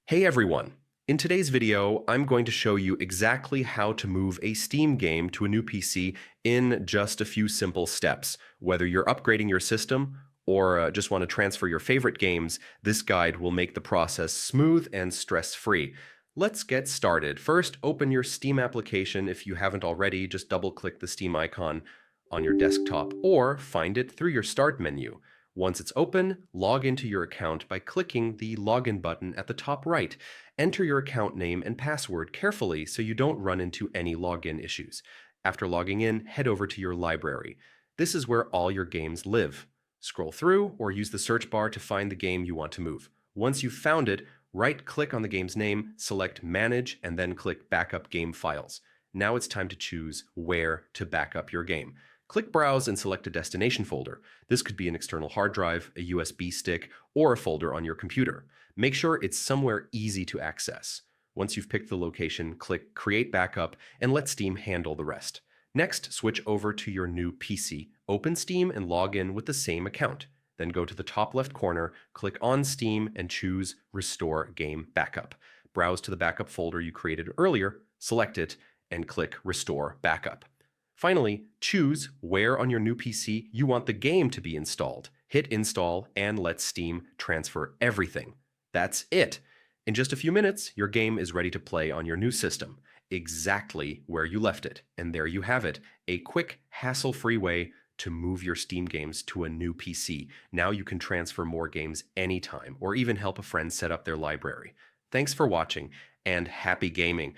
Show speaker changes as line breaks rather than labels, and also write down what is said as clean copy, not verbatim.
Hey everyone! In today's video, I'm going to show you exactly how to move a Steam game to a new PC in just a few simple steps. Whether you're upgrading your system or just want to transfer your favorite games, this guide will make the process smooth and stress-free. Let's get started. First, open your Steam application. If you haven't already, just double-click the Steam icon on your desktop or find it through your Start menu. Once it's open, log into your account by clicking the Login button at the top right. Enter your account name and password carefully so you don't run into any login issues. After logging in, head over to your library. This is where all your games live. Scroll through or use the search bar to find the game you want to move. Once you've found it, right-click on the game's name, select Manage, and then click Backup Game Files. Now it's time to choose where to back up your game. Click Browse and select a destination folder. This could be an external hard drive, a USB stick, or a folder on your computer. Make sure it's somewhere easy to access. Once you've picked the location, click Create Backup and let Steam handle the rest. Next, switch over to your new PC. Open Steam and log in with the same account. Then go to the top left corner, click on Steam, and choose Restore Game Backup. Browse to the backup folder you created earlier, select it, and click Restore Backup. Finally, choose where on your new PC you want the game to be installed. Hit Install and let Steam transfer everything. That's it! In just a few minutes, your game is ready to play on your new system, exactly where you left it. And there you have it, a quick, hassle-free way to move your Steam games to a new PC. Now you can transfer more games anytime, or even help a friend set up their library. Thanks for watching, and happy gaming!